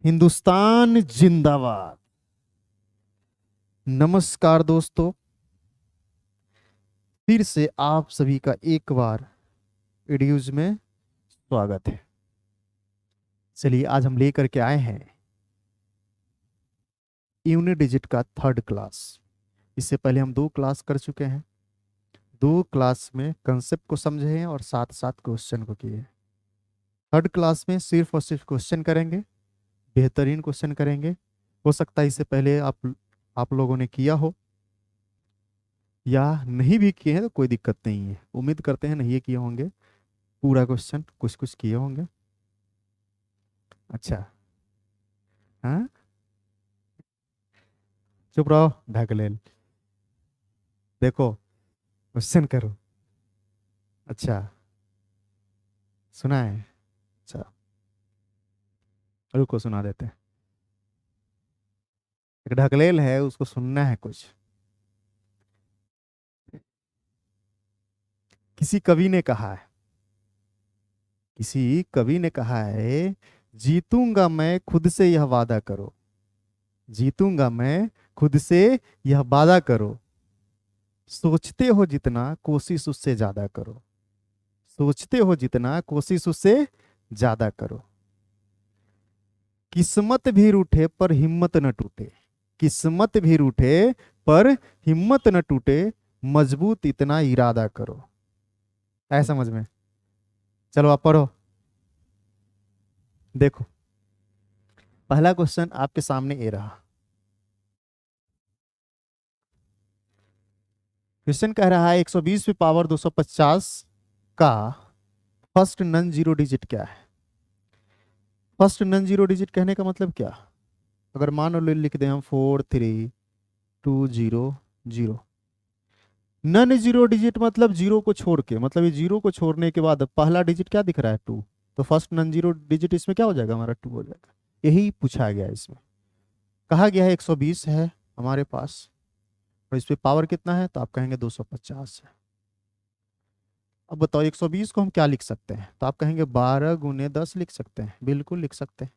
हिंदुस्तान जिंदाबाद। नमस्कार दोस्तों, फिर से आप सभी का एक बार वीडियोज में स्वागत है। चलिए, आज हम लेकर के आए हैं यूनिट डिजिट का थर्ड क्लास। इससे पहले हम 2 क्लास कर चुके हैं। 2 क्लास में कंसेप्ट को समझे हैं और साथ साथ क्वेश्चन को किए। थर्ड क्लास में सिर्फ और सिर्फ क्वेश्चन करेंगे, बेहतरीन क्वेश्चन करेंगे। हो सकता है इससे पहले आप लोगों ने किया हो, या नहीं भी किए हैं तो कोई दिक्कत नहीं है। उम्मीद करते हैं नहीं किए होंगे, पूरा क्वेश्चन कुछ कुछ किए होंगे। अच्छा, हाँ, चुप रहो ढकलेल। देखो, क्वेश्चन करो। अच्छा, सुना है? अच्छा, रुको सुना देते हैं। एक ढकलेल है, उसको सुनना है कुछ। किसी कवि ने कहा है, किसी कवि ने कहा है, जीतूंगा मैं खुद से यह वादा करो। जीतूंगा मैं खुद से यह वादा करो। सोचते हो जितना कोशिश उससे ज्यादा करो। सोचते हो जितना कोशिश उससे ज्यादा करो। किस्मत भी रूठे पर हिम्मत न टूटे। किस्मत भी रूठे पर हिम्मत न टूटे। मजबूत इतना इरादा करो। है समझ में? चलो आप पढ़ो। देखो, पहला क्वेश्चन आपके सामने ये रहा। क्वेश्चन कह रहा है 120 पे पावर 250 का फर्स्ट नन जीरो डिजिट क्या है? फर्स्ट नन जीरो डिजिट कहने का मतलब क्या? अगर मान लो लिख दें हम 4320 नन जीरो डिजिट मतलब जीरो को छोड़ के, मतलब ये जीरो को छोड़ने के बाद पहला डिजिट क्या दिख रहा है? 2। तो फर्स्ट नन जीरो डिजिट इसमें क्या हो जाएगा? हमारा 2 हो जाएगा। यही पूछा गया है इसमें। कहा गया है 120 है हमारे पास, और इस पे पावर कितना है? तो आप कहेंगे 250 है। अब बताओ 120 को हम क्या लिख सकते हैं? तो आप कहेंगे 12 × 10 लिख सकते हैं। बिल्कुल लिख सकते हैं।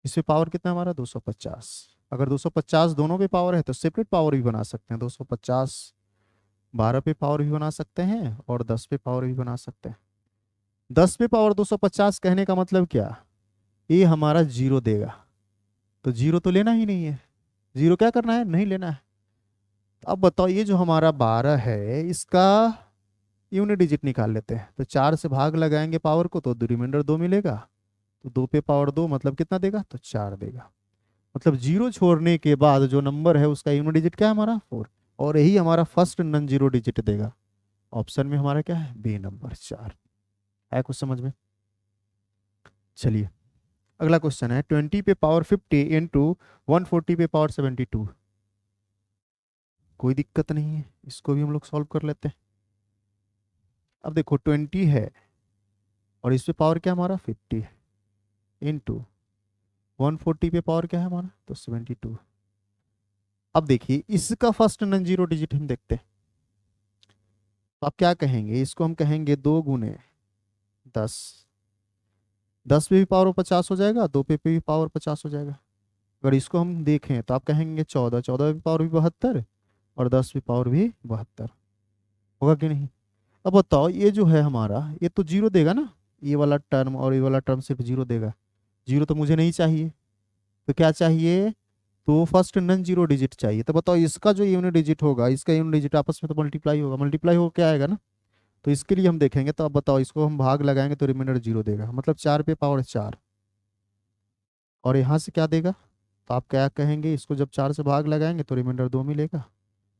इस पे पावर कितना है हमारा? 250। अगर 250 दोनों पे पावर है तो सेपरेट पावर भी बना सकते हैं। 250 12 पे पावर भी बना सकते हैं और 10 पे पावर भी बना सकते हैं। 10 पे पावर 250 कहने का मतलब क्या? ये हमारा जीरो देगा, तो जीरो तो लेना ही नहीं है। जीरो क्या करना है? नहीं लेना है। तो अब बताओ, ये जो हमारा 12 है, इसका यूनिट डिजिट निकाल लेते हैं। तो 4 से भाग लगाएंगे पावर को तो रिमाइंडर 2 मिलेगा। तो 2 पे पावर 2 मतलब कितना देगा? तो 4 देगा। मतलब जीरो छोड़ने के बाद जो नंबर है उसका यूनिट डिजिट क्या है? हमारा 4। और यही हमारा फर्स्ट नन जीरो डिजिट देगा। ऑप्शन में हमारा क्या है? बी नंबर 4 है। कुछ समझ में? चलिए, अगला क्वेश्चन है 20 पे पावर 50 इंटू 140 पे पावर 72। कोई दिक्कत नहीं है, इसको भी हम लोग सॉल्व कर लेते हैं। अब देखो 20 है और इस पे पावर क्या हमारा? 50 है, इंटू 140 पे पावर क्या है हमारा? तो 72। अब देखिए, इसका फर्स्ट नन जीरो डिजिट हम देखते हैं। तो आप क्या कहेंगे? इसको हम कहेंगे 2 × 10। 10 पे भी पावर 50 हो जाएगा, 2 पे भी पावर 50 हो जाएगा। अगर इसको हम देखें तो आप कहेंगे 14। 14 पे पावर भी 72 और 10 पे पावर भी 72। होगा कि नहीं? अब बताओ, ये जो है हमारा, ये तो जीरो देगा ना। ये वाला टर्म और ये वाला टर्म सिर्फ जीरो देगा। जीरो तो मुझे नहीं चाहिए, तो क्या चाहिए? तो फर्स्ट नन जीरो डिजिट चाहिए। तो बताओ, इसका जो यूनिट डिजिट होगा, इसका यूनिट डिजिट आपस में तो मल्टीप्लाई होगा। मल्टीप्लाई हो क्या आएगा ना। तो इसके लिए हम देखेंगे। तो अब बताओ, इसको हम भाग लगाएंगे तो रिमाइंडर जीरो देगा, मतलब 4 पे पावर 4। और यहाँ से क्या देगा? तो आप क्या कहेंगे? इसको जब 4 से भाग लगाएंगे तो रिमाइंडर 2 मिलेगा।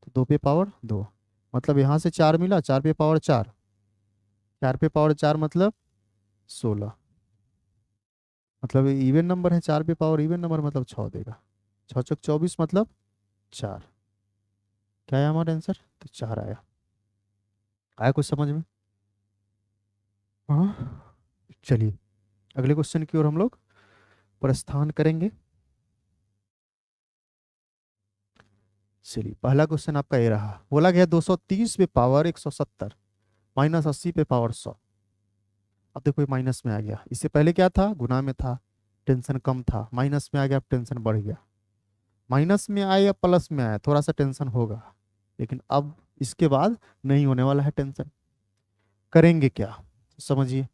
तो 2 पे पावर 2, मतलब यहाँ से 4 मिला। 4 पे पावर 4, 4 पे पावर 4 मतलब 16। मतलब इवन नंबर है। 4 पे पावर इवन नंबर मतलब 6 देगा। 6 × 24 मतलब 4। क्या है हमारा आंसर? तो 4 आया। आया कुछ समझ में? हाँ, चलिए अगले क्वेश्चन की ओर हम लोग प्रस्थान करेंगे। चलिए, पहला क्वेश्चन आपका ये रहा। बोला गया 230 पे पावर 170 माइनस 80 पे पावर 100। अब देखो ये माइनस में आ गया। इससे पहले क्या था? गुना में था। टेंशन कम था, माइनस में आ गया अब टेंशन बढ़ गया, माइनस में आए या प्लस में आए थोड़ा सा टेंशन होगा, लेकिन अब इसके बाद नहीं होने वाला है टेंशन। करेंगे क्या समझिए,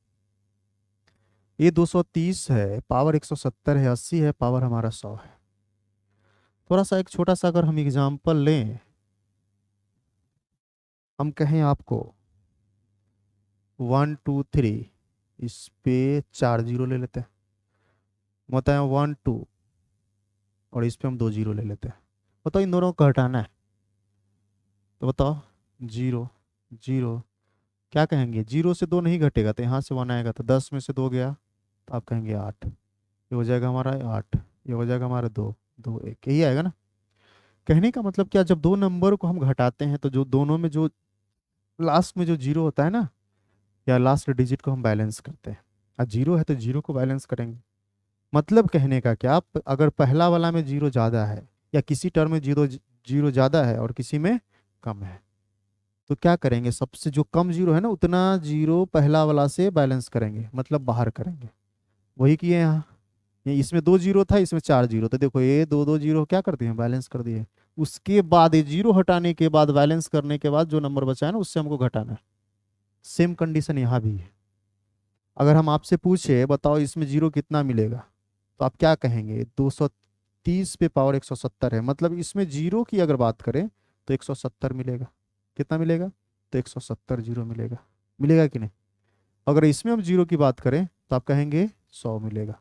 ये 230 है, पावर 170 है, 80 है, पावर हमारा 100 है। थोड़ा सा एक छोटा सा अगर हम एग्जाम्पल लें, हम कहें आपको 1 2 3, इस पे 4 जीरो ले लेते हैं, बताएं 1 2, और इस पे हम 2 जीरो ले लेते हैं। बताओ इन दोनों को घटाना है, तो बताओ 0 0, क्या कहेंगे, 0 से 2 नहीं घटेगा तो यहाँ से 1 आएगा, तो 10 में से 2 गया तो आप कहेंगे 8, ये हो जाएगा हमारा 8, ये हो जाएगा हमारा 2 2 1, यही आएगा ना। कहने का मतलब क्या, जब दो नंबर को हम घटाते हैं तो जो दोनों में जो लास्ट में जो जीरो होता है ना, या लास्ट डिजिट को हम बैलेंस करते हैं, और जीरो है तो जीरो को बैलेंस करेंगे। मतलब कहने का क्या, अगर पहला वाला में जीरो ज़्यादा है या किसी टर्म में जीरो जीरो ज़्यादा है और किसी में कम है, तो क्या करेंगे, सबसे जो कम जीरो है ना उतना जीरो पहला वाला से बैलेंस करेंगे, मतलब बाहर करेंगे। वही किए यहाँ, ये इसमें 2 जीरो था, इसमें 4 जीरो, तो देखो ये 2 2 जीरो क्या कर दिए, बैलेंस कर दिए। उसके बाद ये जीरो हटाने के बाद, बैलेंस करने के बाद जो नंबर बचा है ना उससे हमको घटाना है। सेम कंडीशन यहाँ भी है। अगर हम आपसे पूछे बताओ इसमें जीरो कितना मिलेगा, तो आप क्या कहेंगे, 230 पे पावर 170 है, मतलब इसमें जीरो की अगर बात करें तो 170 मिलेगा। कितना मिलेगा, तो 170 जीरो मिलेगा, मिलेगा कि नहीं। अगर इसमें हम जीरो की बात करें तो आप कहेंगे 100 मिलेगा।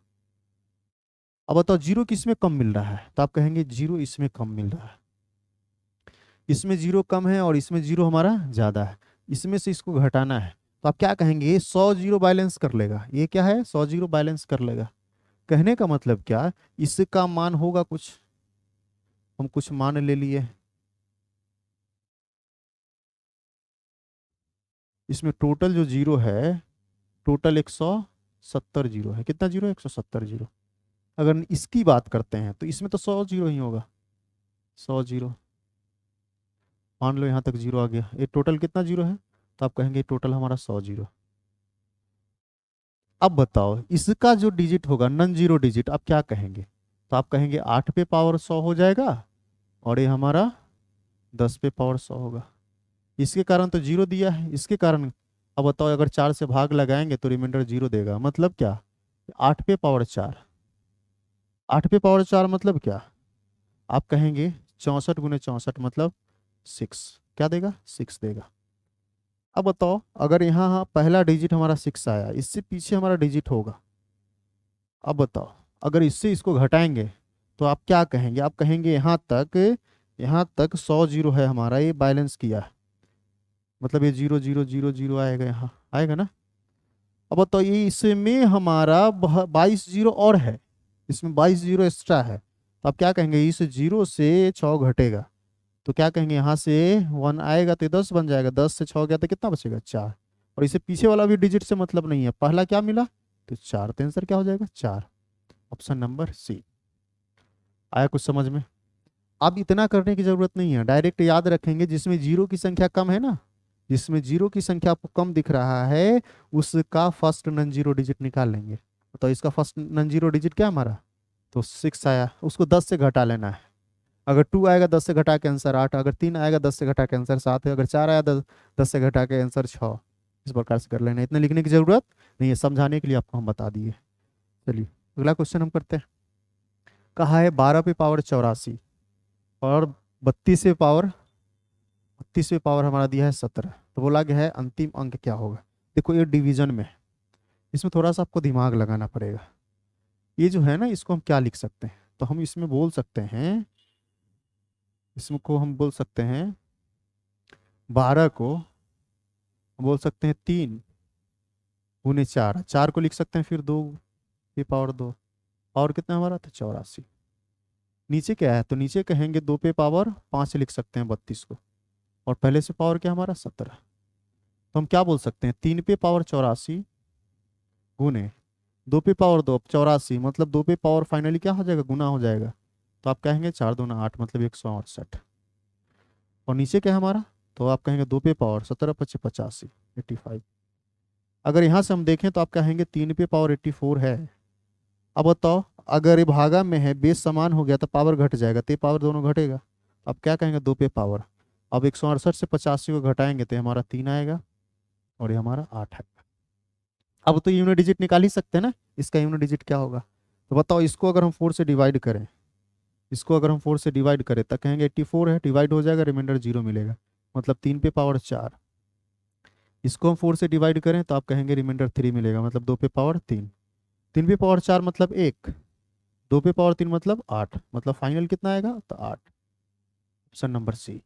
अब बताओ जीरो किस में कम मिल रहा है, तो आप कहेंगे जीरो इसमें कम मिल रहा है, इसमें जीरो कम है और इसमें जीरो हमारा ज़्यादा है, इसमें से इसको घटाना है, तो आप क्या कहेंगे, 100 जीरो बैलेंस कर लेगा। ये क्या है, 100 जीरो बैलेंस कर लेगा। कहने का मतलब क्या, इसका मान होगा कुछ, हम कुछ मान ले लिए, इसमें टोटल जो जीरो है, टोटल 170 जीरो है। कितना जीरो है, 170 जीरो। अगर इसकी बात करते हैं तो इसमें तो 100 जीरो ही होगा, 100 जीरो, मान लो यहाँ तक जीरो आ गया, ये टोटल कितना जीरो है, तो आप कहेंगे टोटल हमारा 100 जीरो। अब बताओ इसका जो डिजिट होगा नॉन जीरो डिजिट, आप क्या कहेंगे, तो आप कहेंगे 8 पे पावर 100 हो जाएगा, और ये हमारा 10 पे पावर 100 होगा। इसके कारण तो जीरो दिया है, इसके कारण। अब बताओ अगर 4 से भाग लगाएंगे तो रिमाइंडर जीरो देगा, मतलब क्या, 8 पे पावर 4, 8 पे पावर 4 मतलब क्या, आप कहेंगे 64 गुने 64 मतलब 6, क्या देगा, 6 देगा। अब बताओ अगर यहाँ पहला डिजिट हमारा 6 आया, इससे पीछे हमारा डिजिट होगा। अब बताओ अगर इससे इसको घटाएंगे तो आप क्या कहेंगे, आप कहेंगे यहाँ तक 100 जीरो है हमारा, ये बैलेंस किया है, मतलब ये 0 0 0 0 आएगा, यहाँ आएगा ना। अब बताओ ये इसमें हमारा 22 जीरो और है, इसमें 22 जीरो एक्स्ट्रा है, तो आप क्या कहेंगे, इस जीरो से 6 घटेगा, तो क्या कहेंगे, यहाँ से 1 आएगा तो 10 बन जाएगा, 10 से 6 गया तो कितना बचेगा, 4। और इसे पीछे वाला भी डिजिट से मतलब नहीं है, पहला क्या मिला, तो 4, तो आंसर क्या हो जाएगा, 4। Option number C. आया कुछ समझ में। अब इतना करने की जरूरत नहीं है, डायरेक्ट याद रखेंगे, जिसमें जीरो की संख्या कम है ना, जिसमें जीरो की संख्या आपको कम दिख रहा है उसका फर्स्ट नॉन जीरो डिजिट निकाल लेंगे। तो इसका फर्स्ट नॉन जीरो डिजिट क्या हमारा, तो 6 आया, उसको 10 से घटा लेना है। अगर 2 आएगा 10 से घटा के आंसर 8, अगर 3 आएगा 10 से घटा के आंसर 7 है, अगर 4 आया 10 से घटा के आंसर 6। इस प्रकार से कर लेना, इतने लिखने की जरूरत नहीं है, समझाने के लिए आपको हम बता दिए। चलिए अगला क्वेश्चन हम करते हैं। कहा है 12 पे पावर 84 और 32 पे पावर हमारा दिया है 17, तो बोला गया है अंतिम अंक क्या होगा। देखो ये डिवीजन में है, इसमें थोड़ा सा आपको दिमाग लगाना पड़ेगा। ये जो है ना इसको हम क्या लिख सकते हैं, तो हम इसमें बोल सकते हैं, इसको हम बोल सकते हैं 12 को बोल सकते हैं 3 गुने 4, 4 को लिख सकते हैं फिर 2 पे पावर 2, और कितना हमारा था 84। नीचे क्या है, तो नीचे कहेंगे 2 पे पावर 5 लिख सकते हैं 32 को, और पहले से पावर क्या हमारा 17, तो हम क्या बोल सकते हैं 3 पे पावर 84 गुने 2 पे पावर 2, 84 मतलब 2 पे पावर फाइनली क्या हो जाएगा, गुना हो जाएगा, तो आप कहेंगे 4 दूना 8 मतलब 168। और नीचे क्या है हमारा, तो आप कहेंगे 2 पे पावर 17 पच्चीस 85, 85। अगर यहाँ से हम देखें तो आप कहेंगे 3 पे पावर 84 है, अब बताओ, अगर ये भागा में है, बेस समान हो गया तो पावर घट जाएगा, तो ये पावर दोनों घटेगा। अब क्या कहेंगे, 2 पे पावर। अब 168 से 85 को घटाएंगे तो ये हमारा 3 आएगा और ये हमारा 8 आएगा। अब तो यूनिट डिजिट निकाल ही सकते हैं ना, इसका यूनिट डिजिट क्या होगा। तो बताओ, इसको अगर हम 4 से डिवाइड करें, इसको अगर हम 4 से डिवाइड करें तो कहेंगे 84 है, डिवाइड हो जाएगा, रिमाइंडर 0 मिलेगा, मतलब 3 पे पावर 4। इसको हम 4 से डिवाइड करें तो आप कहेंगे रिमाइंडर 3 मिलेगा, मतलब 2 पे पावर 3। 3 पे पावर 4 मतलब 1, 2 पे पावर 3 मतलब 8, मतलब फाइनल कितना आएगा, तो 8। Option number C.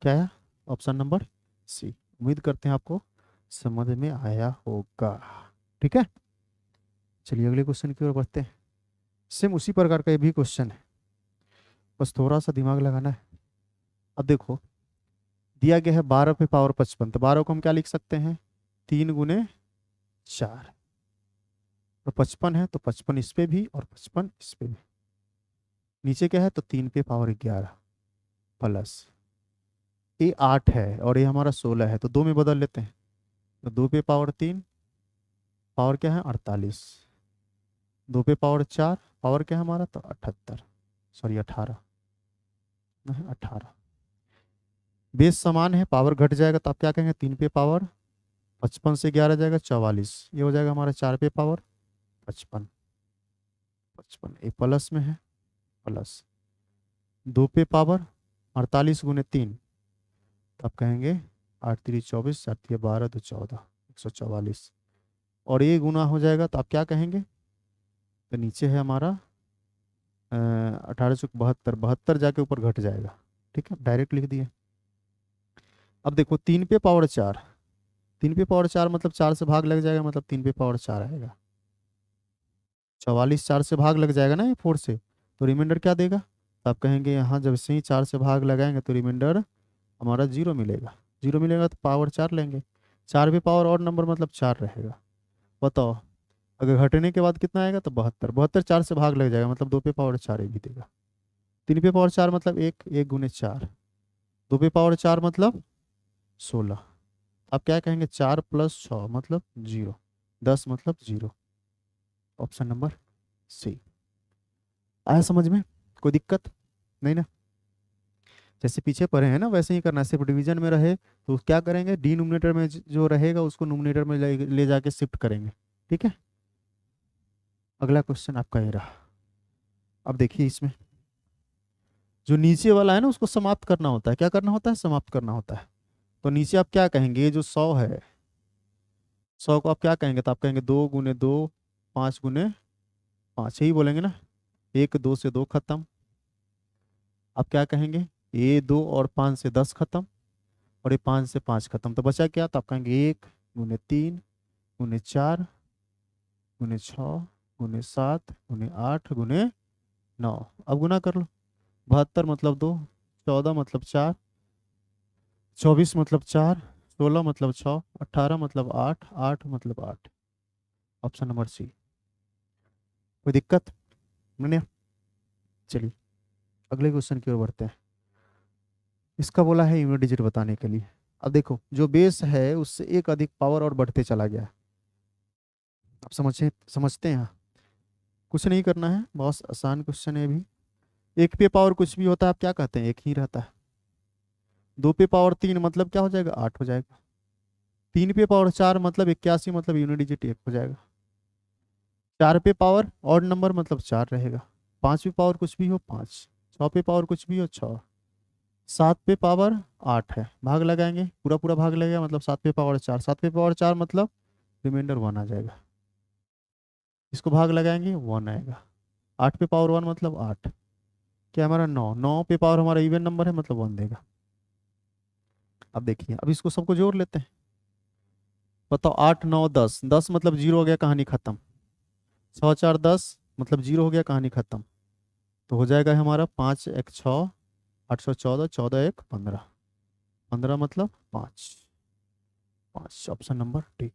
क्या है, ऑप्शन नंबर सी। उम्मीद करते हैं आपको समझ में आया होगा। ठीक है, चलिए अगले क्वेश्चन की ओर बढ़ते हैं। सेम उसी प्रकार का ये भी क्वेश्चन है, बस थोड़ा सा दिमाग लगाना है। अब देखो, दिया गया है 12 पे पावर 55, तो 12 को हम क्या लिख सकते हैं, 3 गुने 4। तो 55 है तो 55 इस पे भी और 55 इस पे भी। नीचे क्या है, तो 3 पे पावर 11 प्लस ये 8 है और ये हमारा 16 है, तो 2 में बदल लेते हैं। तो 2 पे पावर 3 पावर क्या है 48, 2 पे पावर 4 पावर क्या है हमारा, तो 78, सॉरी 18, 18। बेस समान है, पावर घट जाएगा तो आप क्या कहेंगे, 3 पे पावर 55 से 11 जाएगा 44, ये हो जाएगा हमारा 4 पे पावर 55। 55 ये प्लस में है, प्लस 2 पे पावर 48 गुने 3, तो आप कहेंगे 8 3 24, 7 3 12 2 14, 144। और ये गुना हो जाएगा तो आप क्या कहेंगे, तो नीचे है हमारा 1872, 72 जाके ऊपर घट जाएगा। ठीक है, डायरेक्ट लिख दिए। अब देखो 3 पे पावर 4, 3 पे पावर 4 मतलब 4 से भाग लग जाएगा, मतलब 3 पे पावर 4 आएगा। 44 4 से भाग लग जाएगा ना ये 4 से, तो रिमाइंडर क्या देगा, तो आप कहेंगे यहाँ जब से ही 4 से भाग लगाएंगे तो रिमाइंडर हमारा 0 मिलेगा। 0 मिलेगा तो पावर 4 लेंगे, 4 पे पावर और नंबर मतलब 4 रहेगा। बताओ, अगर घटने के बाद कितना आएगा, तो 72, 72 4 से भाग लग जाएगा, मतलब 2 पे पावर 4 ही भी देगा। 3 पे पावर 4 मतलब 1, 1 गुने 4, 2 पे पावर 4 मतलब 16। आप क्या कहेंगे, 4 प्लस 6 मतलब 0, 10 मतलब 0। Option number C. आया समझ में, कोई दिक्कत नहीं ना। जैसे पीछे पढ़े हैं ना वैसे ही करना है, सिर्फ डिवीजन में रहे तो क्या करेंगे, डिनोमिनेटर में जो रहेगा उसको नोमिनेटर में ले जाके शिफ्ट करेंगे। ठीक है, अगला क्वेश्चन आपका ये रहा। अब देखिए, इसमें जो नीचे वाला है ना उसको समाप्त करना होता है, क्या करना होता है, समाप्त करना होता है। तो नीचे आप क्या कहेंगे, ये जो 100 है, 100 को आप क्या कहेंगे, तो आप कहेंगे 2 गुने 2 5 गुने 5, यही बोलेंगे ना। 1 2 से 2 खत्म। आप क्या कहेंगे, ये 2 और 5 से 10 खत्म, और ये 5 से 5 खत्म, तो बचा क्या, तो आप कहेंगे 1 गुने 3 गुने 4 गुने 6 गुने 7 गुने 8 गुने 9। अब गुना कर लो, 72 मतलब 2, 14 मतलब 4, 24 मतलब 4, 16 मतलब 6, 18 मतलब 8, 8 मतलब 8। Option number C. कोई दिक्कत नहीं। चलिए अगले क्वेश्चन की ओर बढ़ते हैं। इसका बोला है यूनिट डिजिट बताने के लिए। अब देखो, जो बेस है उससे एक अधिक पावर और बढ़ते चला गया है। आप समझते हैं, कुछ नहीं करना है, बहुत आसान क्वेश्चन है भी। 1 पे पावर कुछ भी होता है आप क्या कहते हैं, 1 ही रहता है। 2 पे पावर 3 मतलब क्या हो जाएगा, 8 हो जाएगा। 3 पे पावर 4 मतलब 81, मतलब यूनिट डिजिट 1 हो जाएगा। 4 पे पावर ऑड नंबर मतलब 4 रहेगा। 5 पे पावर कुछ भी हो 5, 6 पे पावर कुछ भी हो 6, 7 पे पावर 8 है, भाग लगाएंगे, पूरा पूरा भाग लगेगा, मतलब 7 पे पावर 4, 7 पे पावर 4 मतलब रिमाइंडर 1 आ जाएगा। इसको भाग लगाएंगे 1 आएगा। 8 पे पावर 1 मतलब 8, क्या हमारा 9, 9 पे पावर हमारा इवन नंबर है मतलब 1 देगा। अब देखिए, अब इसको सबको जोड़ लेते हैं। बताओ, 8 9 10, 10 मतलब 0 हो गया, कहानी खत्म। 6 4 10 मतलब 0 हो गया, कहानी खत्म। तो हो जाएगा हमारा 5 1 6, 814, 14 1 15, 15 मतलब 5, 5 ऑप्शन नंबर डी।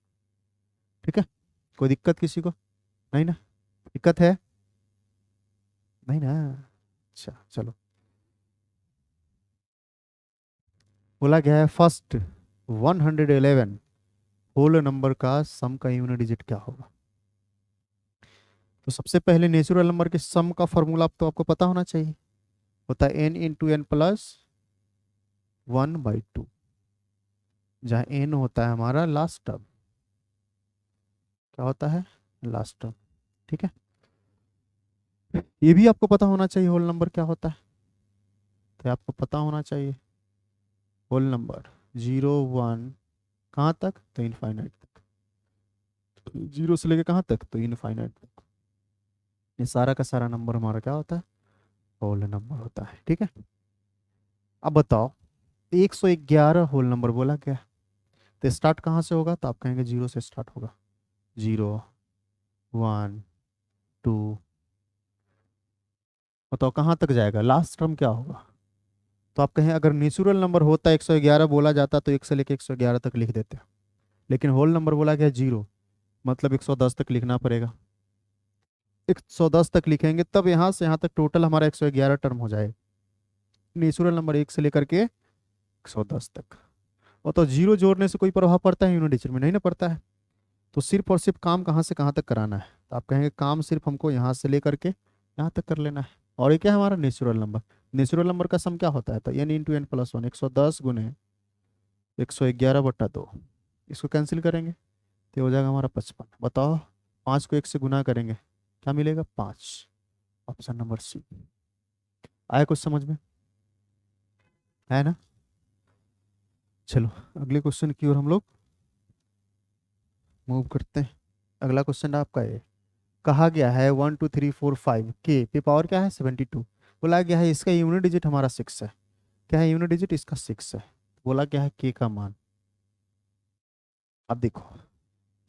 ठीक है, कोई दिक्कत किसी को नहीं ना, दिक्कत है नहीं ना। अच्छा चलो, बोला गया है फर्स्ट 111 होल नंबर का सम का यूनिट डिजिट क्या होगा। तो सबसे पहले नेचुरल नंबर के सम का फॉर्मूला तो आपको पता होना चाहिए, होता है n इंटू एन प्लस 1/2, जहाँ n होता है हमारा लास्ट टर्म। क्या होता है? Last term. ठीक है, ये भी आपको पता होना चाहिए होल नंबर क्या होता है। तो आपको पता होना चाहिए होल नंबर 0 1 कहाँ तक, तो इनफाइनाइट तक। जीरो से लेके कहाँ तक, तो इनफाइनाइट तक। ये सारा का सारा नंबर हमारा क्या होता है? होल नंबर होता है। ठीक है, अब बताओ 111 होल नंबर बोला क्या? तो स्टार्ट कहाँ से होगा, तो आप कहेंगे जीरो से स्टार्ट होगा। 0 1 2, बताओ कहाँ तक जाएगा, लास्ट टर्म क्या होगा? तो आप कहें अगर नेचुरल नंबर होता 111 बोला जाता तो 1 से लेके 111 तक लिख देते, लेकिन होल नंबर बोला गया जीरो, मतलब 110 तक लिखना पड़ेगा। 110 तक लिखेंगे तब यहाँ से यहाँ तक टोटल हमारा 111 टर्म हो जाएगा। नेचुरल नंबर 1 से लेकर के 110 तक। और तो जीरो जोड़ने से कोई प्रभाव पड़ता है यूनिट डिजिट में? नहीं ना पड़ता है। तो सिर्फ और सिर्फ काम कहाँ से कहाँ तक कराना है, तो आप कहेंगे काम सिर्फ हमको यहाँ से लेकर के यहाँ तक कर लेना है। और ये क्या है हमारा नेचुरल नंबर। नेचुरल नंबर का सम क्या होता है, तो n इंटू एन प्लस 1, 110 गुने 111/2। इसको कैंसिल करेंगे तो हो जाएगा हमारा 55। बताओ 5 को 1 से गुना करेंगे क्या मिलेगा, 5। Option number C. आया कुछ समझ में? है ना? चलो अगले क्वेश्चन की ओर हम लोग मूव करते हैं। अगला क्वेश्चन आपका है, कहा गया है 1 2 3 4 5 के पे पावर क्या है 72। बोला गया है इसका यूनिट डिजिट हमारा 6 है। क्या है यूनिट डिजिट इसका 6 है। बोला गया है के का मान। अब देखो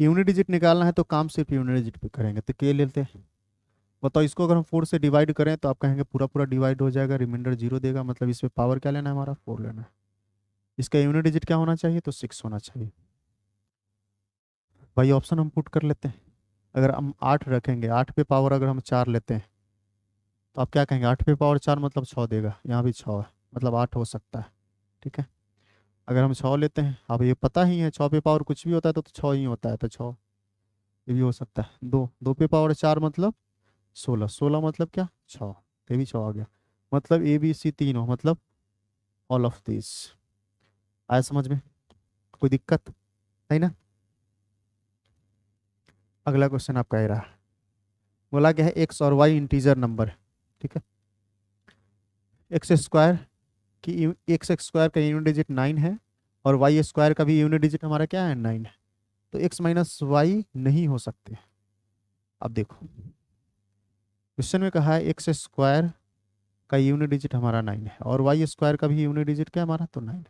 यूनिट डिजिट निकालना है तो काम सिर्फ यूनिट डिजिट पे करेंगे, तो के लेते हैं। बताओ इसको अगर हम 4 से डिवाइड करें तो आप कहेंगे पूरा पूरा डिवाइड हो जाएगा, रिमाइंडर 0 देगा, मतलब इस पे पावर क्या लेना है हमारा 4 लेना है। इसका यूनिट डिजिट क्या होना चाहिए, तो 6 होना चाहिए। भाई ऑप्शन हम पुट कर लेते हैं। अगर हम 8 रखेंगे, 8 पे पावर अगर हम 4 लेते हैं तो आप क्या कहेंगे, 8 पे पावर 4 मतलब 6 देगा, यहाँ भी 6 है मतलब 8 हो सकता है। ठीक है, अगर हम 6 लेते हैं, अब ये पता ही है 6 पे पावर कुछ भी होता है तो 6 ही होता है, तो 6 ये भी हो सकता है। 2 2 पे पावर 4 मतलब 16, 16 मतलब क्या 6, ये भी 6 आ गया। मतलब ए बी सी तीनों, मतलब ऑल ऑफ दिस। आया समझ में? कोई दिक्कत नहीं ना? अगला क्वेश्चन आपका ये रहा। बोला गया है एक्स और वाई इंटीजर नंबर है। ठीक है, एक्स स्क्वायर की एक्स स्क्वायर का यूनिट डिजिट 9 है और वाई स्क्वायर का भी यूनिट डिजिट हमारा क्या है 9 है। तो एक्स माइनस वाई नहीं हो सकते। अब देखो क्वेश्चन में कहा है एक्स स्क्वायर का यूनिट डिजिट हमारा 9 है और वाई स्क्वायर का भी यूनिट डिजिट क्या हमारा, तो 9 है।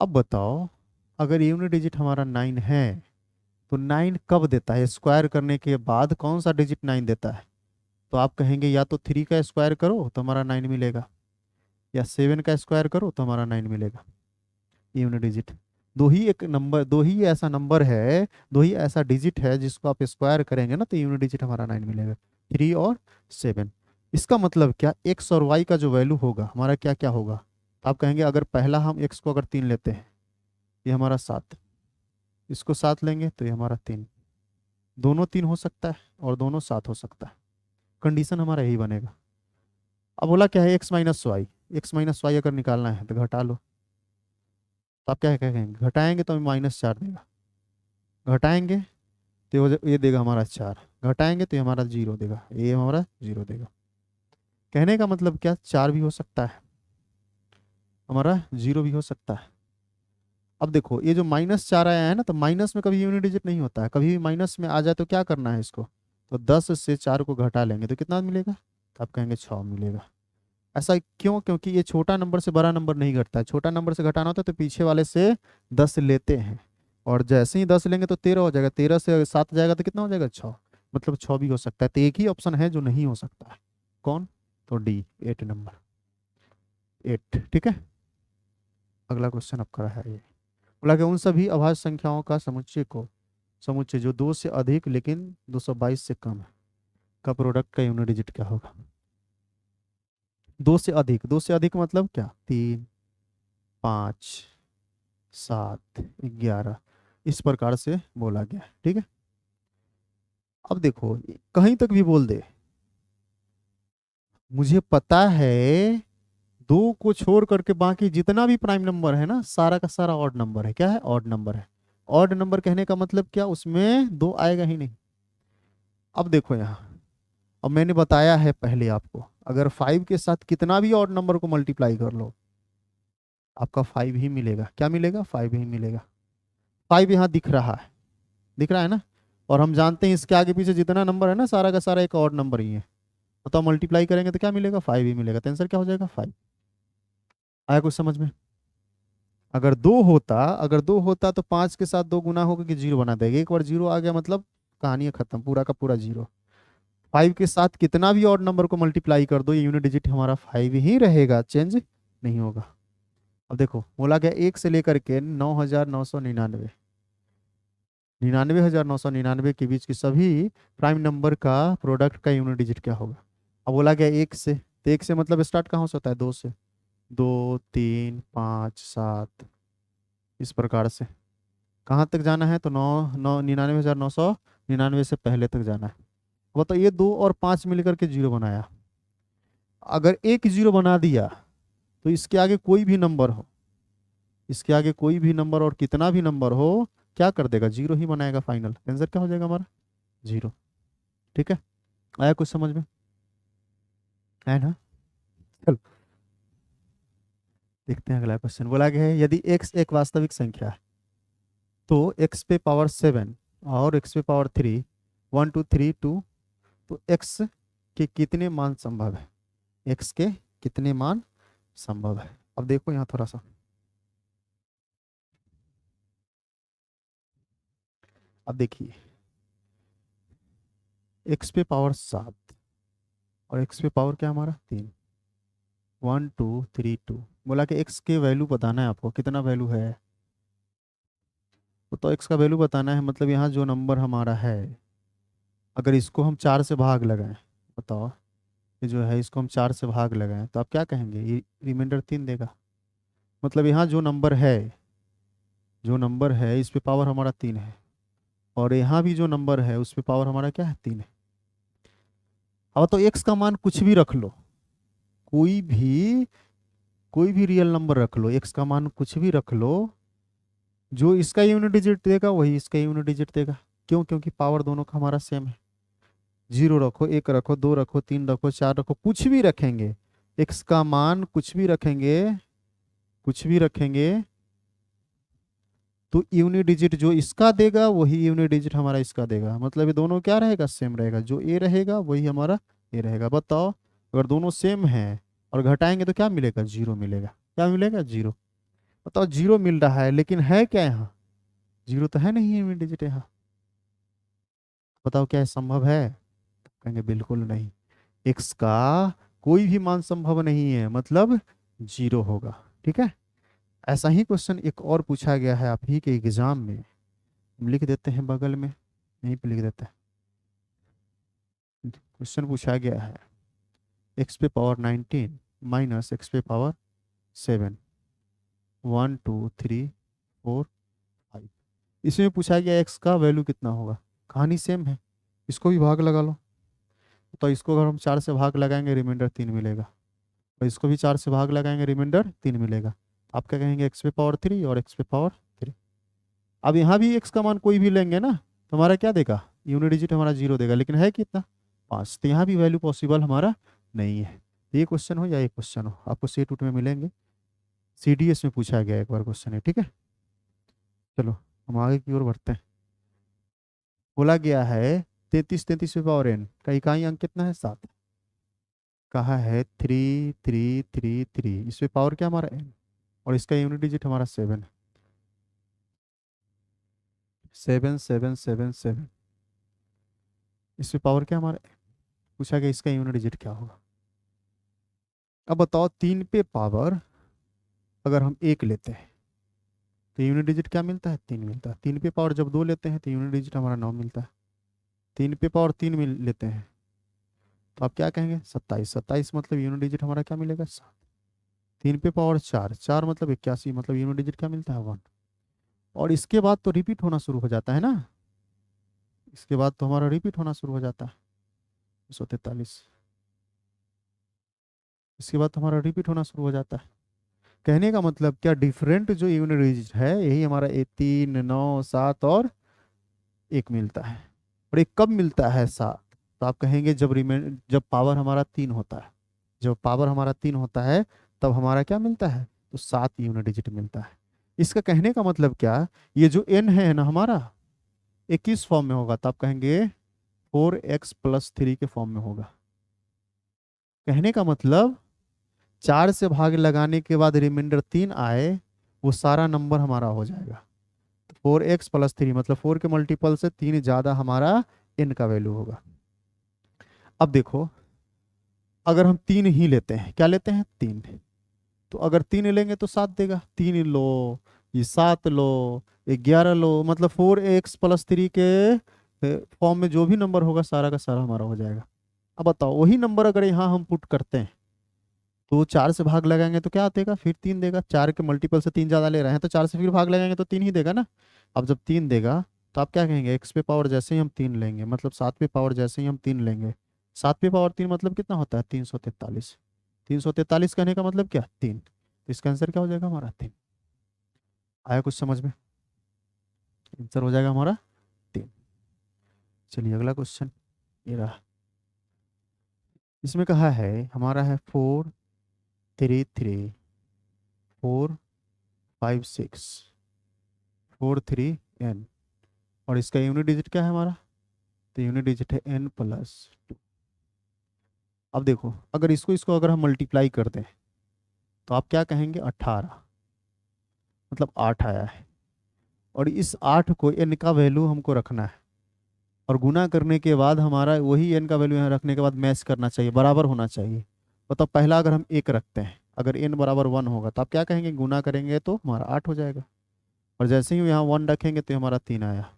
अब बताओ अगर यूनिट डिजिट हमारा 9 है तो 9 कब देता है, स्क्वायर करने के बाद कौन सा डिजिट 9 देता है? तो आप कहेंगे या तो 3 का स्क्वायर करो तो हमारा 9 मिलेगा, या 7 का स्क्वायर करो तो हमारा 9 मिलेगा। यूनिट डिजिट दो ही एक नंबर, दो ही ऐसा नंबर है, दो ही ऐसा डिजिट है जिसको आप स्क्वायर करेंगे ना तो यूनिट डिजिट हमारा 9 मिलेगा, 3 और 7। इसका मतलब क्या, एक्स और वाई का जो वैल्यू होगा हमारा क्या क्या होगा, तो आप कहेंगे अगर पहला हम एक्स को अगर 3 लेते हैं, ये हमारा 7, इसको 7 लेंगे तो ये हमारा 3। दोनों 3 हो सकता है और दोनों 7 हो सकता है, कंडीशन हमारा यही बनेगा। अब बोला क्या है x minus y, x minus y अगर निकालना है तो घटा लो। तो आप क्या कहेंगे, घटाएंगे तो -4 देगा, घटाएंगे तो ये देगा हमारा 4, घटाएंगे तो ये हमारा 0 देगा, ये हमारा 0 देगा। कहने का मतलब क्या, 4 भी हो सकता है हमारा, 0 भी हो सकता है। अब देखो ये जो -4 आया है ना, तो माइनस में कभी यूनिट डिजिट नहीं होता है, कभी भी माइनस में आ जाए तो क्या करना है इसको, तो 10 से 4 को घटा लेंगे तो कितना मिलेगा, तो आप कहेंगे 6 मिलेगा। ऐसा क्यों, क्योंकि ये छोटा नंबर से बड़ा नंबर नहीं घटता है, छोटा नंबर से घटाना होता है तो पीछे वाले से 10 लेते हैं, और जैसे ही 10 लेंगे तो 13 हो जाएगा, 13 से 7 जाएगा तो कितना हो जाएगा 6, मतलब 6 भी हो सकता है। तो एक ही ऑप्शन है जो नहीं हो सकता है, कौन, तो डी 8 नंबर, 8। ठीक है, अगला क्वेश्चन आपका है ये। बोला कि उन सभी अभाज्य संख्याओं का समुच्चय को, समुच्चय जो 2 से अधिक लेकिन 222 से कम है का प्रोडक्ट का यूनिट डिजिट क्या होगा। 2 से अधिक, 2 से अधिक मतलब क्या, 3 5 7 11, इस प्रकार से बोला गया है। ठीक है, अब देखो कहीं तक भी बोल दे, मुझे पता है दो को छोड़ करके बाकी जितना भी प्राइम नंबर है ना सारा का सारा ऑड नंबर है। क्या है? ऑड नंबर है। ऑड नंबर कहने का मतलब क्या, उसमें दो आएगा ही नहीं। अब देखो यहाँ, अब मैंने बताया है पहले आपको, अगर 5 के साथ कितना भी ऑड नंबर को मल्टीप्लाई कर लो आपका 5 ही मिलेगा। क्या मिलेगा? 5 ही मिलेगा। 5 यहाँ दिख रहा है, दिख रहा है ना। और हम जानते हैं इसके आगे पीछे जितना नंबर है ना सारा का सारा एक ऑड नंबर ही है। तो मल्टीप्लाई करेंगे तो क्या मिलेगा? 5 ही मिलेगा। तो आंसर क्या हो जाएगा? 5। आया कुछ समझ में? अगर दो होता तो 5 के साथ दो गुना होकर के जीरो बना देगा। एक बार जीरो आ गया मतलब कहानी है खत्म, पूरा का पूरा जीरो। 5 के साथ कितना भी ऑड नंबर को मल्टीप्लाई कर दो ये यूनिट डिजिट हमारा 5 ही रहेगा, चेंज नहीं होगा। अब देखो बोला गया 1 से लेकर के 9,999, 99,999 के बीच की सभी प्राइम नंबर का प्रोडक्ट का यूनिट डिजिट क्या होगा। अब बोला गया 1 से, तो 1 से मतलब स्टार्ट कहाँ से होता है? 2 से। 2, 3, 5, 7, इस प्रकार से कहाँ तक जाना है? तो 99,999 से पहले तक जाना है। बताओ ये 2 और 5 मिलकर के जीरो बनाया, अगर एक जीरो बना दिया तो इसके आगे कोई भी नंबर हो, इसके आगे कोई भी नंबर और कितना भी नंबर हो क्या कर देगा? जीरो ही बनाएगा। फाइनल आंसर क्या हो जाएगा हमारा? जीरो। ठीक है, आया कुछ समझ में? है ना। चलो देखते हैं अगला क्वेश्चन। बोला गया है यदि x एक वास्तविक संख्या है तो x पे पावर 7 और x पे पावर 3, 1 2 3 2, तो x के कितने मान संभव है? x के कितने मान संभव है? अब देखो यहाँ थोड़ा सा, अब देखिए x पे पावर 7 और x पे पावर क्या हमारा 3, 1 2 3 2। बोला कि x के वैल्यू बताना है आपको, कितना वैल्यू है तो x का वैल्यू बताना है। मतलब यहाँ जो नंबर हमारा है अगर इसको हम 4 से भाग लगाएं, बताओ ये जो है इसको हम 4 से भाग लगाएं तो आप क्या कहेंगे? ये रिमाइंडर 3 देगा। मतलब यहाँ जो नंबर है, जो नंबर है इस पे पावर हमारा 3 है, और यहाँ भी जो नंबर है उस पे पावर हमारा क्या है? 3 है। अब तो x का मान कुछ भी रख लो, कोई भी कोई भी रियल नंबर रख लो, x का मान कुछ भी रख लो, जो इसका यूनिट डिजिट देगा वही इसका यूनिट डिजिट देगा। क्यों? क्योंकि पावर दोनों का हमारा सेम है। 0 रखो, 1 रखो, 2 रखो, 3 रखो, 4 रखो, कुछ भी रखेंगे, x का मान कुछ भी रखेंगे, कुछ भी रखेंगे तो यूनिट डिजिट जो इसका देगा वही यूनिट डिजिट हमारा इसका देगा। मतलब ये दोनों क्या रहेगा? सेम रहेगा। जो ए रहेगा वही हमारा ए रहेगा। बताओ अगर दोनों सेम है और घटाएंगे तो क्या मिलेगा? जीरो मिलेगा। क्या मिलेगा? जीरो। बताओ जीरो मिल रहा है लेकिन है क्या यहाँ? जीरो तो है नहीं यूनिट डिजिट यहाँ। बताओ क्या संभव है? कहेंगे बिल्कुल नहीं। एक्स का कोई भी मान संभव नहीं है, मतलब जीरो होगा। ठीक है, ऐसा ही क्वेश्चन एक और पूछा गया है आप ही के एग्जाम में, हम लिख देते हैं बगल में, यहीं पे लिख देते हैं। क्वेश्चन पूछा गया है एक्स पे पावर 19 माइनस एक्स पे पावर 7, 1 2 3 4 5। इसमें पूछा गया एक्स का वैल्यू कितना होगा। कहानी सेम है, इसको भी भाग लगा लो। तो इसको अगर हम 4 से भाग लगाएंगे रिमाइंडर 3 मिलेगा, और इसको भी 4 से भाग लगाएंगे रिमाइंडर 3 मिलेगा। आप क्या कहेंगे? एक्स पे पावर 3 और एक्स पे पावर 3। अब यहाँ भी एक्स का मान कोई भी लेंगे ना तो हमारा क्या देगा? यूनिट डिजिट हमारा जीरो देगा, लेकिन है कितना? 5। तो यहाँ भी वैल्यू पॉसिबल हमारा नहीं है। ये क्वेश्चन हो या ये क्वेश्चन हो आपको सेट उट में मिलेंगे, CDS में पूछा गया एक बार क्वेश्चन है। ठीक है, चलो हम आगे की ओर बढ़ते हैं। बोला गया है 33 33 पे पावर n का इकाई अंक कितना है? 7। कहा है 3 3 3 3, इस पे पावर क्या हमारा n, और इसका यूनिट डिजिट हमारा 7 है। 7 7 7 7, इस पे पावर क्या हमारा n? पूछा गया इसका यूनिट डिजिट क्या होगा। अब बताओ 3 पे पावर अगर हम 1 लेते हैं तो यूनिट डिजिट क्या मिलता है? 3 मिलता है। 3 पे पावर जब 2 लेते हैं तो यूनिट डिजिट हमारा 9 मिलता है। 3 पे पावर 3 मिल लेते हैं तो आप क्या कहेंगे? 27। 27 मतलब यूनिट डिजिट हमारा क्या मिलेगा? 7। 3 पे पावर 4, 4 मतलब 81, मतलब यूनिट डिजिट क्या मिलता है? 1। और इसके बाद तो रिपीट होना शुरू हो जाता है ना, इसके बाद तो हमारा रिपीट होना शुरू हो जाता है 243। इसके बाद तो हमारा रिपीट होना शुरू हो जाता है। कहने का मतलब क्या, डिफरेंट जो यूनिट डिजिट है यही हमारा 3, 9, 7 और 1 मिलता है। और एक कब मिलता है 7? तो आप कहेंगे जब पावर हमारा 3 होता है। जब पावर हमारा 3 होता है तब हमारा क्या मिलता है, तो 7 यूनिट डिजिट मिलता है। इसका कहने का मतलब क्या, ये जो n है ना हमारा, ये किस फॉर्म में होगा, तो आप कहेंगे 4x+3 के फॉर्म में होगा। कहने का मतलब 4 से भाग लगाने के बाद रिमाइंडर 3 आए, वो सारा नंबर हमारा हो जाएगा। 4x+3 मतलब 4 के मल्टीपल से 3 ज्यादा हमारा n का वैल्यू होगा। अब देखो, अगर हम 3 ही लेते हैं, क्या लेते हैं 3, तो अगर 3 लेंगे तो 7 देगा। 3 लो, ये 7 लो, 11 लो, मतलब 4x+3 के फॉर्म में जो भी नंबर होगा सारा का सारा हमारा हो जाएगा। अब बताओ, वही नंबर अगर यहाँ हम पुट करते हैं तो 4 से भाग लगाएंगे तो क्या देगा, फिर 3 देगा। 4 के मल्टीपल से 3 ज़्यादा ले रहे हैं तो 4 से फिर भाग लगाएंगे तो 3 ही देगा ना। अब जब 3 देगा तो आप क्या कहेंगे, एक्स पे पावर जैसे ही हम 3 लेंगे, मतलब 7 पे पावर जैसे ही हम 3 लेंगे, 7 पे पावर 3 मतलब कितना होता है, 343। 343 कहने का मतलब क्या, 3। तो इसका आंसर क्या हो जाएगा हमारा, 3। आया कुछ समझ में? आंसर हो जाएगा हमारा 3। चलिए अगला क्वेश्चन ये रहा। इसमें कहा है हमारा है 4, 3, 3, 4, 5, 6, 4, 3, n। और इसका यूनिट डिजिट क्या है हमारा, तो यूनिट डिजिट है n+2। अब देखो, अगर इसको इसको अगर हम मल्टीप्लाई कर दें तो आप क्या कहेंगे, 18, मतलब 8 आया है। और इस 8 को n का वैल्यू हमको रखना है, और गुना करने के बाद हमारा वही n का वैल्यू यहाँ रखने के बाद मैच करना चाहिए, बराबर होना चाहिए। बताओ, पहला अगर हम 1 रखते हैं, अगर n बराबर 1 होगा तो आप क्या कहेंगे, गुना करेंगे तो हमारा 8 हो जाएगा। और जैसे ही यहाँ 1 रखेंगे तो हमारा 3 आया।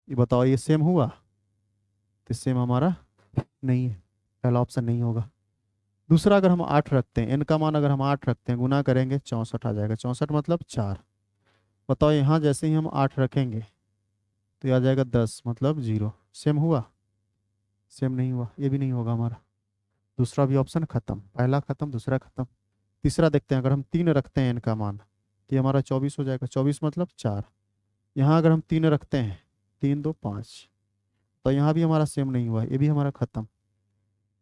ये बताओ, ये सेम हुआ, तो सेम हमारा नहीं है, पहला ऑप्शन नहीं होगा। दूसरा, अगर हम 8 रखते हैं, n का मान अगर हम 8 रखते हैं, गुना करेंगे 64 आ जाएगा। 64 मतलब 4। बताओ, यहाँ जैसे ही हम 8 रखेंगे तो ये आ जाएगा 10 मतलब 0। सेम हुआ, सेम नहीं हुआ, ये भी नहीं होगा हमारा। दूसरा भी ऑप्शन खत्म, पहला खत्म, दूसरा खत्म। तीसरा देखते हैं, अगर हम 3 रखते हैं n का मान तो ये हमारा 24 हो जाएगा। 24 मतलब 4। यहाँ अगर हम 3 रखते हैं, 3, 2, 5, तो यहाँ भी हमारा सेम नहीं हुआ, ये भी हमारा खत्म।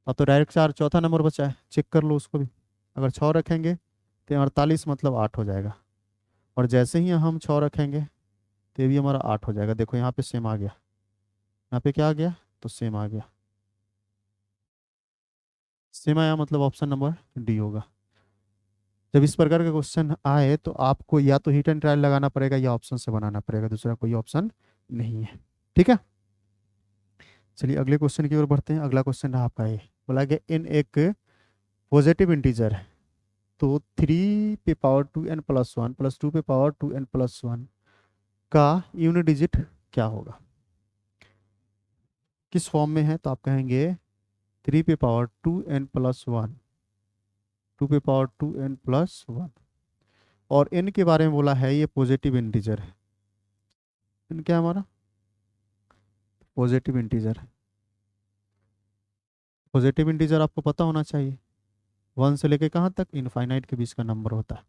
अब तो डायरेक्ट 4, चौथा नंबर बचा है, चेक कर लो उसको भी। अगर 6 रखेंगे तो 48 मतलब 8 हो जाएगा। और जैसे ही हम 6 रखेंगे तो ये भी हमारा 8 हो जाएगा। देखो यहाँ पे सेम आ गया, यहाँ पे क्या आ गया, तो सेम आ गया। सेम आया मतलब ऑप्शन नंबर डी होगा। जब इस प्रकार का क्वेश्चन आए तो आपको या तो हिट एंड ट्रायल लगाना पड़ेगा या ऑप्शन से बनाना पड़ेगा, दूसरा कोई ऑप्शन नहीं है। ठीक है, चलिए अगले क्वेश्चन की ओर बढ़ते हैं। अगला क्वेश्चन आपका ये बोला गया, इन एक पॉजिटिव इंटीजर है, तो 3 पे पावर 2n+1 प्लस 2 पे पावर 2n+1 का यूनिट डिजिट क्या होगा, किस फॉर्म में है, तो आप कहेंगे 3 पे पावर 2n+1, 2 पे पावर 2n+1। और n के बारे में बोला है ये पॉजिटिव इंटीजर है। n क्या है हमारा, पॉजिटिव इंटीजर। पॉजिटिव इंटीजर आपको पता होना चाहिए, 1 से लेके कहाँ तक, इनफाइनाइट के बीच का नंबर होता है।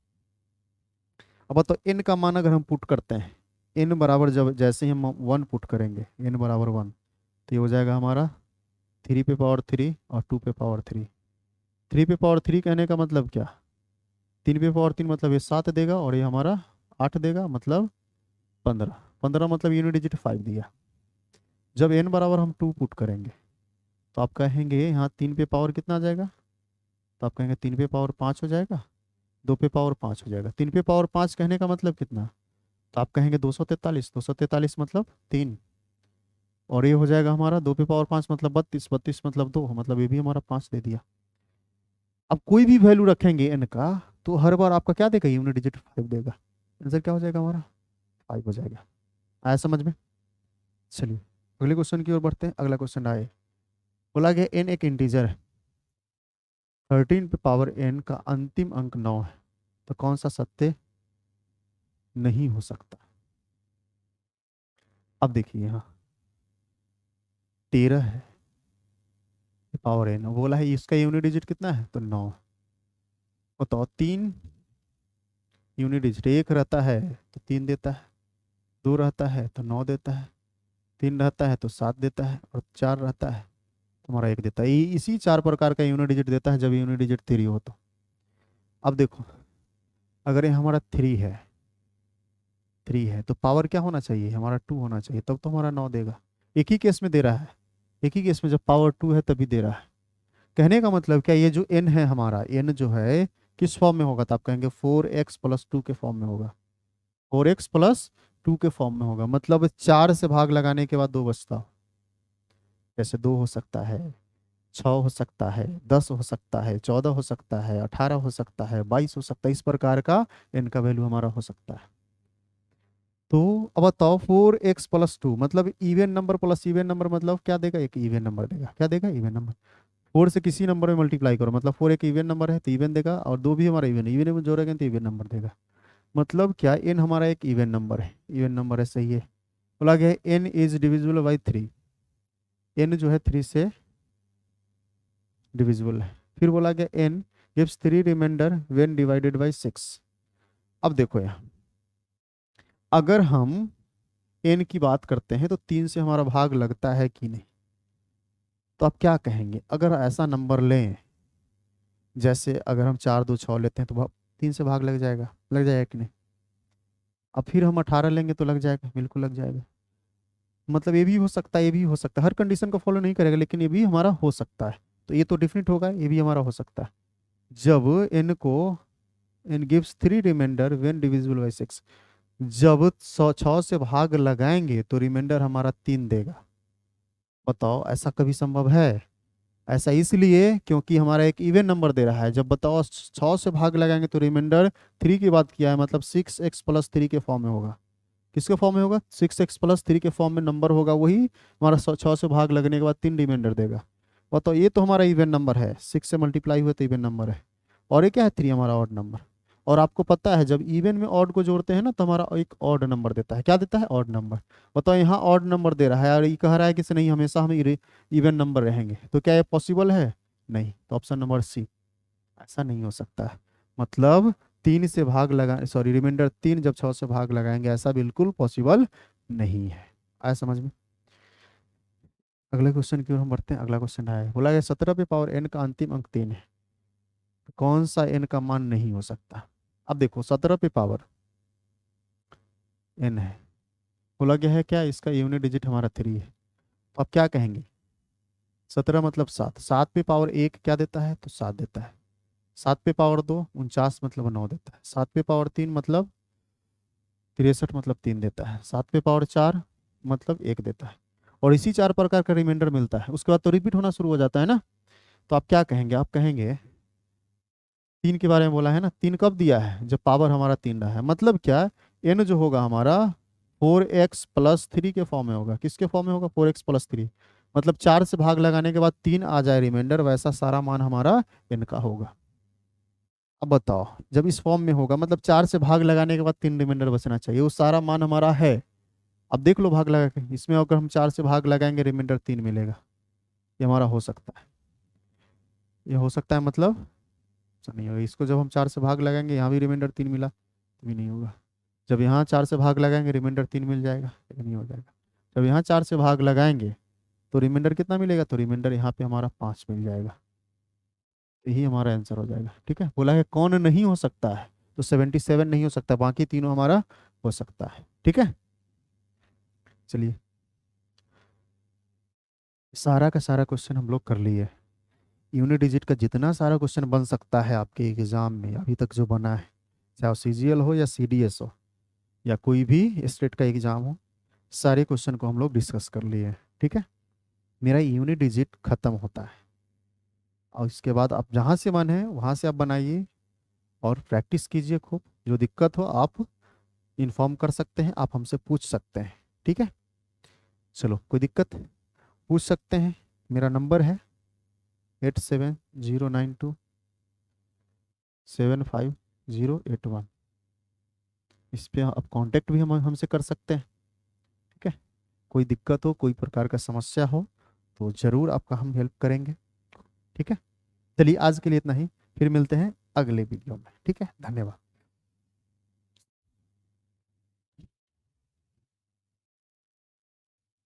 अब बताओ, n का मान अगर हम पुट करते हैं, n बराबर जब जैसे ही हम 1 पुट करेंगे, n बराबर 1, तो ये हो जाएगा हमारा 3 पे पावर 3 और 2 पे पावर 3। 3 पे पावर 3 कहने का मतलब क्या, 3 पे पावर 3 मतलब ये 7 देगा, और ये हमारा 8 देगा, मतलब 15। 15 मतलब यूनिट डिजिट 5 दिया। जब n बराबर हम 2 पुट करेंगे तो आप कहेंगे यहाँ 3 पे पावर कितना आ जाएगा, तो आप कहेंगे 3 पे पावर 5 हो जाएगा, 2 पे पावर 5 हो जाएगा। 3 पे पावर 5 कहने का मतलब कितना, तो आप कहेंगे 243। 243 मतलब 3। और ये हो जाएगा हमारा 2 पे पावर 5 मतलब 32। 32 मतलब 2, मतलब ये भी हमारा 5 दे दिया। अब कोई भी वैल्यू रखेंगे n का तो हर बार आपका क्या देगा, यूनिट डिजिट 5 देगा। आंसर क्या हो जाएगा हमारा, 5 हो जाएगा। आया समझ में? चलिए अगले क्वेश्चन की ओर बढ़ते हैं। अगला क्वेश्चन आए, बोला गया n एक इंटीजर है, 13 पे पावर n का अंतिम अंक 9 है, तो कौन सा सत्य नहीं हो सकता। अब देखिए यहाँ 13 है, पावर n बोला है, इसका यूनिट डिजिट कितना है तो 9। बताओ 3 यूनिट डिजिट, एक रहता है तो 3 देता है, 2 रहता है तो 9 देता है, 3 रहता है तो 7 देता है, और 4 रहता है तो हमारा 1 देता है। इसी 4 प्रकार का यूनिट डिजिट देता है जब यूनिट डिजिट 3 हो तो। अब देखो अगर ये हमारा 3 है तो पावर क्या होना चाहिए हमारा 2 होना चाहिए, तब तो हमारा 9 देगा। एक ही केस में दे रहा है, एक ही केस में जब पावर 2 है तभी दे रहा है। कहने का मतलब क्या, ये जो n है हमारा, n जो है किस फॉर्म में होगा, तो आप कहेंगे 4x+2 के फॉर्म में होगा, 4x+2 के फॉर्म में होगा। मतलब 4 से भाग लगाने के बाद 2 बचता, जैसे 2 हो सकता है, 6 हो सकता है, 10 हो सकता है, 14 हो सकता है, 18 हो सकता है, 22 हो सकता है, इस प्रकार का n का वैल्यू हमारा हो सकता है। तो अब बताओ 4x+2 मतलब even number plus even number, मतलब क्या देगा, एक इवन नंबर देगा। क्या देगा, इवन नंबर। 4 से किसी नंबर में मल्टीप्लाई करो, मतलब 4 एक इवन नंबर है तो इवन देगा, और 2 भी हमारा इवन है, इवन में जोड़ेंगे तो इवन नंबर देगा। मतलब क्या, n हमारा एक इवन नंबर है, इवन नंबर है, सही है। बोला गया है n is divisible by 3, n जो है 3 से डिविजिबल है। फिर बोला गया n gives 3 remainder when divided by 6। अब देखो यहाँ अगर हम n की बात करते हैं तो 3 से हमारा भाग लगता है कि नहीं, तो आप क्या कहेंगे अगर ऐसा नंबर लें, जैसे अगर हम 4 2 6 लेते हैं तो 3 से भाग लग जाएगा कि नहीं। अब फिर हम 18 लेंगे तो लग जाएगा, बिल्कुल लग जाएगा। मतलब ये भी हो सकता है, ये भी हो सकता है, हर कंडीशन को फॉलो नहीं करेगा, लेकिन ये भी हमारा हो सकता है। तो ये तो डिफिनिट होगा, ये भी हमारा हो सकता है। जब n को n gives 3 remainder when divisible by 6, जब 6 से भाग लगाएंगे तो रिमाइंडर हमारा 3 देगा। बताओ ऐसा कभी संभव है। ऐसा इसलिए क्योंकि हमारा एक इवन नंबर दे रहा है। जब बताओ 6 से भाग लगाएंगे तो रिमाइंडर 3 की बात किया है, मतलब 6x+3 के फॉर्म में होगा। किसके फॉर्म में होगा, 6x+3 के फॉर्म में नंबर होगा, वही हमारा 6 से भाग लगने के बाद 3 रिमाइंडर देगा। बताओ ये तो हमारा इवन नंबर है, 6 से मल्टीप्लाई हुआ तो इवन नंबर है, और ये क्या है 3 हमारा ऑड नंबर। और आपको पता है जब इवन में ऑड को जोड़ते हैं ना तो हमारा एक ऑड नंबर देता है। क्या देता है, ऑड नंबर। बताओ यहाँ ऑड नंबर दे रहा है और ये कह रहा है कि नहीं हमेशा हम इवन नंबर रहेंगे, तो क्या ये पॉसिबल है, नहीं। तो ऑप्शन नंबर सी, ऐसा नहीं हो सकता है। मतलब 3 से भाग लगा, सॉरी रिमाइंडर 3 जब 6 से भाग लगाएंगे, ऐसा बिल्कुल पॉसिबल नहीं है। आया समझ में। अगले क्वेश्चन की ओर हम बढ़ते हैं। अगला क्वेश्चन है, बोला गया 17 पे पावर n का अंतिम अंक 3 है, तो कौन सा n का मान नहीं हो सकता। अब देखो 17 पे पावर n है, बोला गया है क्या, इसका यूनिट डिजिट हमारा 3 है। तो आप क्या कहेंगे, 17 मतलब 7, 7 पे पावर 1 क्या देता है तो 7 देता है, 7 पे पावर 2 49 मतलब 9 देता है, 7 पे पावर 3 मतलब 63 मतलब 3 देता है, 7 पे पावर 4 मतलब 1 देता है। और इसी 4 प्रकार का रिमाइंडर मिलता है, उसके बाद तो रिपीट होना शुरू हो जाता है ना। तो आप क्या कहेंगे, आप कहेंगे 3 के बारे में बोला है ना, 3 कब दिया है, जब पावर हमारा 3 रहा है। मतलब क्या, n जो होगा हमारा 4x+3 के फॉर्म में होगा। किसके फॉर्म में होगा, 4x+3। मतलब 4 से भाग लगाने के बाद 3 आ जाए रिमाइंडर, वैसा सारा मान हमारा n का होगा। अब बताओ जब इस फॉर्म में होगा, मतलब 4 से भाग लगाने के बाद 3 रिमाइंडर बचना चाहिए, वो सारा मान हमारा है। अब देख लो भाग लगा के, इसमें अगर हम 4 से भाग लगाएंगे रिमाइंडर 3 मिलेगा। ये हमारा हो सकता है, ये हो सकता है, मतलब ऐसा नहीं होगा। इसको जब हम 4 से भाग लगाएंगे, यहाँ भी रिमाइंडर 3 मिला तो भी नहीं होगा। जब यहाँ 4 से भाग लगाएंगे रिमाइंडर 3 मिल जाएगा, लेकिन नहीं हो जाएगा। जब यहाँ 4 से भाग लगाएंगे तो रिमाइंडर कितना मिलेगा, तो रिमाइंडर यहाँ पे हमारा 5 मिल जाएगा। यही हमारा आंसर हो जाएगा। ठीक है, बोला है कौन नहीं हो सकता है, तो 77 नहीं हो सकता, बाकी तीनों हमारा हो सकता है। ठीक है, चलिए सारा का सारा क्वेश्चन हम लोग कर लिए। यूनिट डिजिट का जितना सारा क्वेश्चन बन सकता है आपके एग्जाम में अभी तक जो बना है, चाहे वो सीजीएल हो या सीडीएस हो या कोई भी स्टेट का एग्जाम हो, सारे क्वेश्चन को हम लोग डिस्कस कर लिए हैं। ठीक है, मेरा यूनिट डिजिट खत्म होता है, और इसके बाद आप जहाँ से मन है वहाँ से आप बनाइए और प्रैक्टिस कीजिए खूब। जो दिक्कत हो आप इन्फॉर्म कर सकते हैं, आप हमसे पूछ सकते हैं। ठीक है, चलो कोई दिक्कत पूछ सकते हैं। मेरा नंबर है 8709275081। इस पे आप कांटेक्ट भी हम हमसे कर सकते हैं। ठीक है, कोई दिक्कत हो, कोई प्रकार का समस्या हो तो ज़रूर आपका हम हेल्प करेंगे। ठीक है, चलिए आज के लिए इतना ही, फिर मिलते हैं अगले वीडियो में। ठीक है, धन्यवाद।